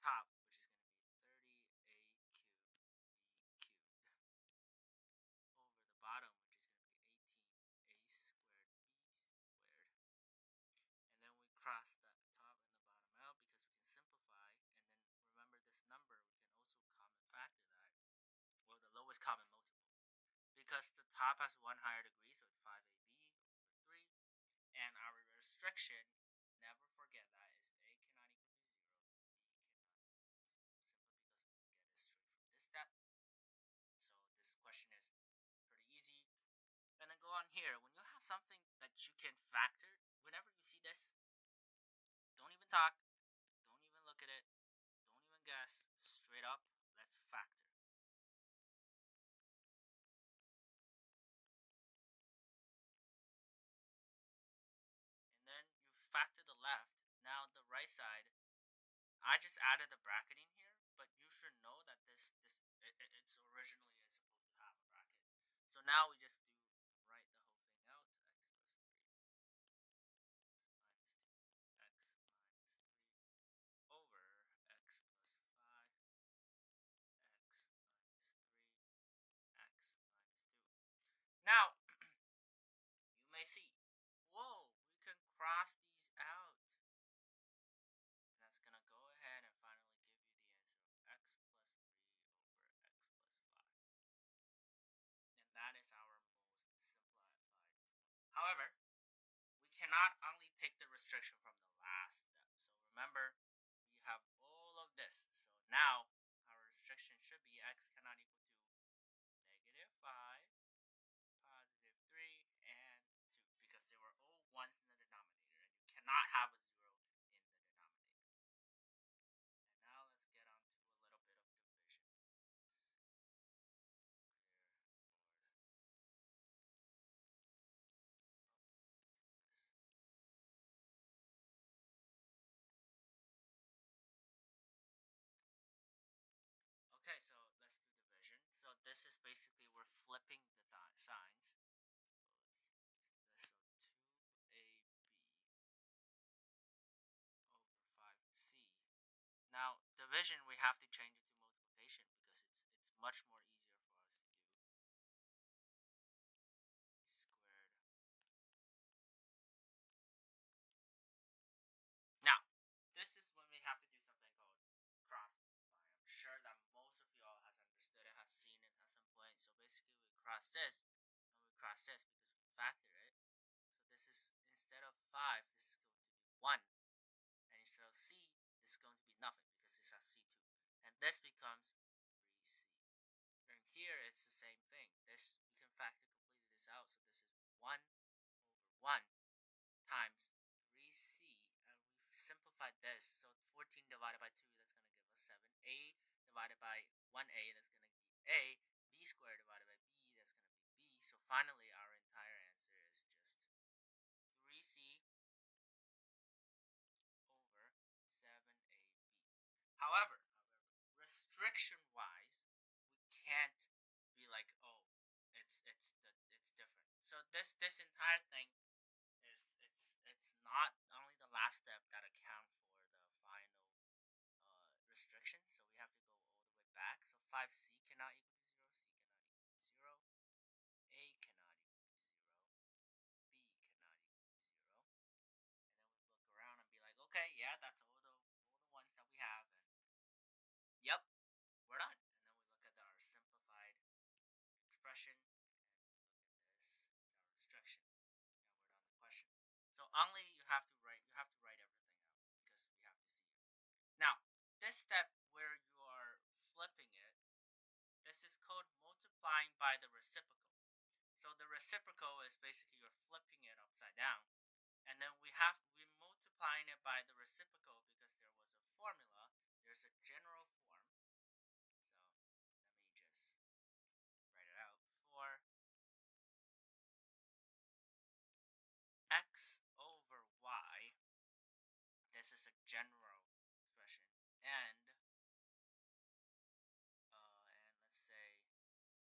top, which is going to be 30a cubed b cubed, over the bottom, which is going to be 18a squared b squared. And then we cross the top and the bottom out because we can simplify. And then remember this number, we can also common factor that, well, the lowest common multiple. Because the top has one higher degree, so it's 5ab over 3. And our restriction, never forget that, is a cannot equal to 0, b cannot equal to 0, simply because we can get it straight from this step. So this question is pretty easy. And then go on here. When you have something that you can factor, whenever you see this, don't even talk, don't even look at it, don't even guess, straight up, let's factor. And then you factor the left. Now the right side, I just added the bracket in here, but you should know that it's originally supposed to have a bracket. So now we just do write the whole thing out, x plus 3, x minus 2, x minus 3 over x plus 5, x minus 3, x minus 2. Now, you may see, whoa, we can cross these out. And that's going to go ahead and finally give you the answer of x plus 3 over x plus 5. And that is our most simplified form. However, we cannot only take the restriction from the last step. So remember, we have all of this. So now our restriction should be x cannot equal to -5, +3, and 2, because they were all ones in the denominator, and you cannot have a 0 in the denominator. And now let's get on to a little bit of division. Okay, so let's do division. So this is basically, we're flipping the signs. So let's do this. So 2ab over 5c. Now division, we have to change it to multiplication because it's much more easier for us to do. Squared. Now this is when we have to do something called cross multiply. I'm sure that most of y'all has understood it, has seen it at some point. So basically we cross this and we cross this because we factor it. So this is, instead of 5, this is going to be 1. And instead of c, this is going to be nothing because this has c2. And this becomes 3c. And here it's the same thing. This, we can factor completely this out. So this is 1 over 1 times 3c. And we've simplified this. So 14 divided by 2, that's going to give us 7. A divided by 1a, that's going to be a. B squared divided by b, that's going to be b. So finally our entire answer is just 3c over 7ab. However, restriction-wise, we can't be like, oh, it's different. So this entire thing is, it's not only the last step that account for the final restriction. So we have to go all the way back. So 5c cannot equal to 0, c cannot equal to 0, a cannot equal to 0, b cannot equal to 0. And then we look around and be like, okay, yeah, that's all the ones that we have, and yep, we're done. And then we look at our simplified expression, and we look at this, our restriction, and we're done the question. So only you have to write everything out because we have to see it. Now, this step where you are flipping it, this is called multiplying by the reciprocal. So the reciprocal is basically you're flipping it upside down. And then we're multiplying it by the reciprocal because there was a formula. There's a general form. So let me just write it out. For x over y, this is a general expression. And let's say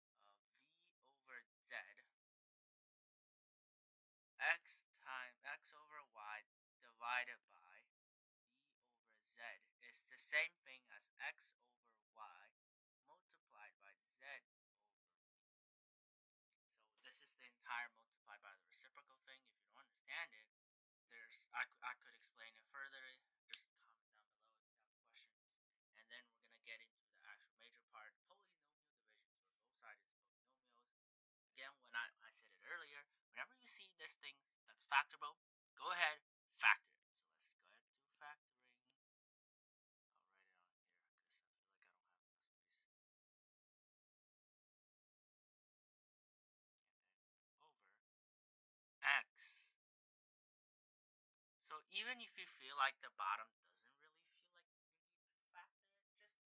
v over z, x over y divided by v over z is the same thing I could explain it further. Just comment down below if you have questions. And then we're gonna get into the actual major part, polynomial divisions, where both sides is polynomials. Again, when I said it earlier, whenever you see this thing that's factorable, go ahead, factor it. So let's go ahead and do factoring. I'll write it on here because I feel like I don't have enough space. And then over x. So even if you feel like the bottom doesn't really feel like you need to factor it, just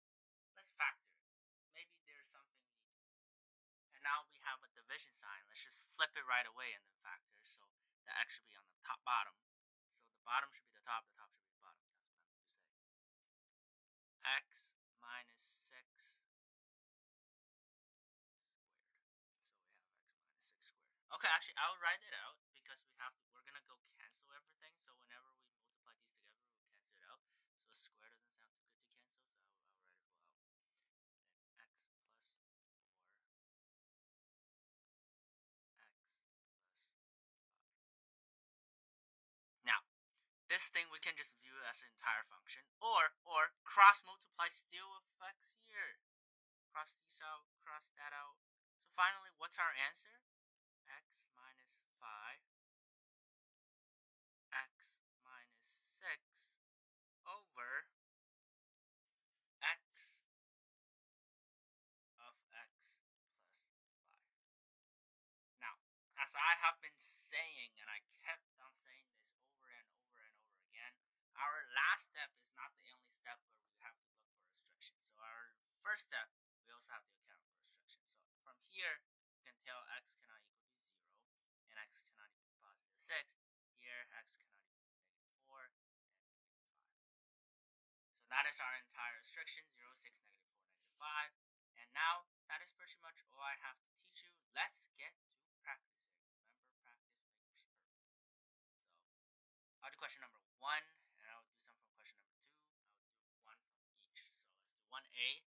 let's factor it. Maybe there's something we need to do. And now we have a division sign. Let's just flip it right away and then factor. So the x should be on the top bottom. So the bottom should be the top should be the bottom. That's what I meant to say. X minus 6 squared. So we have x minus 6 squared. Okay, actually, I'll write it out because we're gonna go cancel everything. So whenever we multiply these together, we'll cancel it out. So a square doesn't sound too good to cancel, so I'll write it full out. Then x plus 4, x plus 5. Now, this thing we can just view as an entire function, or cross multiply still with x here. Cross these out, cross that out. So finally, what's our answer? X minus 5, x minus 6 over x of x plus 5. Now, as I have been saying, and I kept on saying this over and over and over again, our last step is not the only step where we have to look for restrictions. So our first step, we also have to account for restrictions. So from here, you can tell x cannot equal to 0, and x cannot equal to positive 6. Here, x cannot equal to negative 4, and 5. So that is our entire restriction, 0, 6, negative 4, negative 5. And now, that is pretty much all I have to teach you. Let's get to practicing. Remember, practice makes perfect. So, I'll do question number 1, and I'll do some from question number 2. I'll do one from each. So, let's do 1a.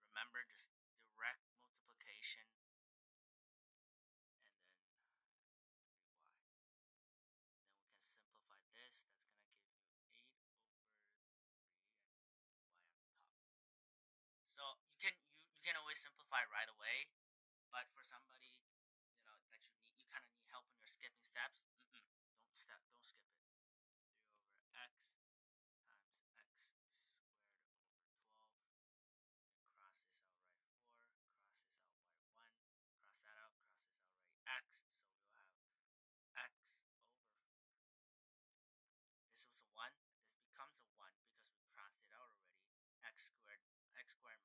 Remember, just direct multiplication, and then 3y. Then we can simplify this. That's going to give you 8 over 3 and y at the top. So you can always simplify right away, but for somebody that you kind of need help when you're skipping steps. Don't skip it. 3 over x times x squared over 12. Then cross this out, right 4. Cross this out, right 1. Cross that out, cross this out, right x. So we'll have x over 4. This was a 1. This becomes a 1 because we crossed it out already. X squared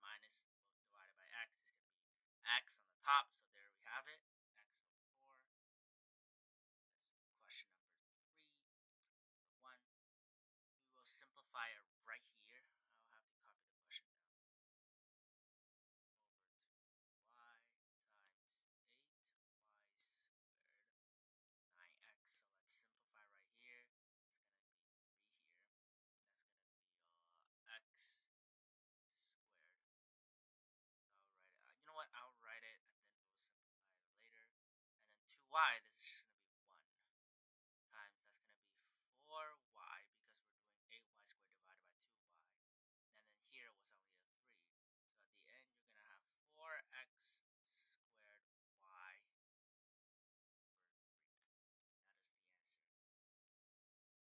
minus divided by x is going to be x on the top. So there we have it. X over 4. That's question number 3. Number 1. We will simplify it right here. I'll have to copy the question down. Over 2y times 8y squared 9x. So let's simplify right here. It's going to be 3 here. That's going to be x squared. So I'll write it. You know what? I'll write it and then we'll simplify it later. And then 2y, this is just going to be 1 times, that's going to be 4y because we're doing 8y squared divided by 2y. And then here was only a 3. So at the end, you're going to have 4x squared y over 3. That is the answer.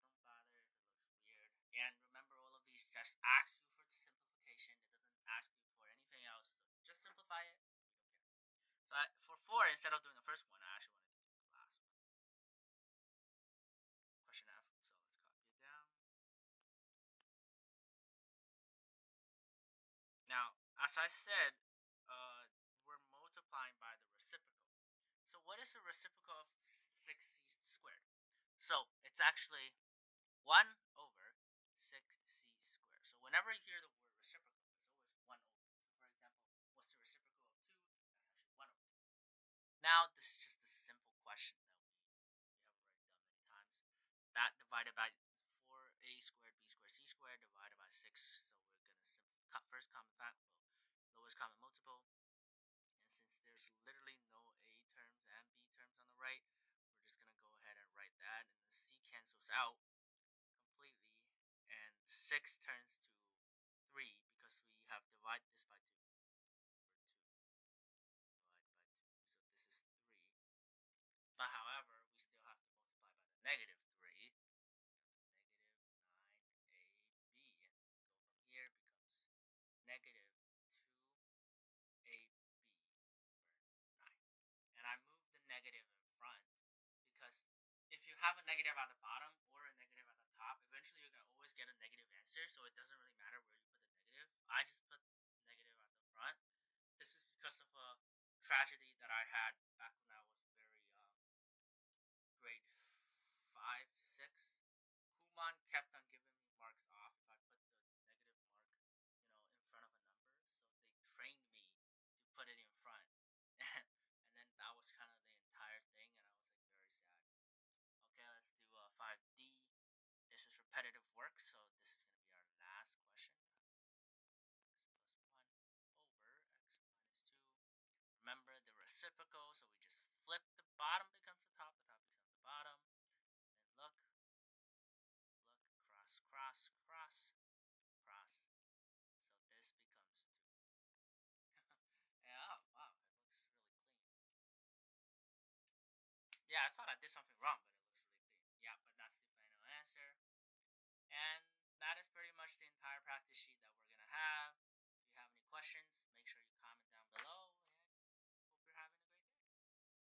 Don't bother if it looks weird. And remember, all of these just ask you for simplification. It doesn't ask you for anything else. So just simplify it. You don't care. So for 4, instead of doing the first one, I actually wanted to do the last one. Question F. So let's copy it down. Now, as I said, we're multiplying by the reciprocal. So what is the reciprocal of 6c squared? So it's actually 1 over 6c squared. So whenever you hear the word reciprocal, it's always 1 over. So for example, what's the reciprocal of 2? That's actually 1 over 2. Now, this is just a simple question that we have already done many times. That divided by 4a squared b squared c squared divided by 6. So we're going to cut first common factor, lowest common multiple. And since there's literally no a terms and b terms on the right, we're just going to go ahead and write that. And the c cancels out. 6 turns to 3 because we have divided this by 2. Over 2. Divide by 2. So this is 3. But however, we still have to multiply by the negative 3. Negative 9ab. And go from here becomes negative 2ab over 9. And I move the negative in front because if you have a negative at the bottom or a negative at the top, eventually you're going to always get a negative answer, so it doesn't really matter where you put the negative. I just put negative at the front. This is because of a tragedy that I had back when I was very grade 5, 6. Kumon kept on giving me marks off if I put the negative mark, in front of a number. So they trained me to put it in front. And then that was kind of the entire thing, and I was like very sad. Okay, let's do 5D. This is repetitive work, so this is going to be our last question. X plus 1 over x minus 2. Remember the reciprocal, so we just flip the bottom becomes the top becomes the bottom. Then look, cross, cross, cross, cross. So this becomes 2. Yeah, oh, wow, it looks really clean. Yeah, I thought I did something wrong, but it looks really clean. Yeah, but that's the final answer. And that is pretty much the entire practice sheet that we're going to have. If you have any questions,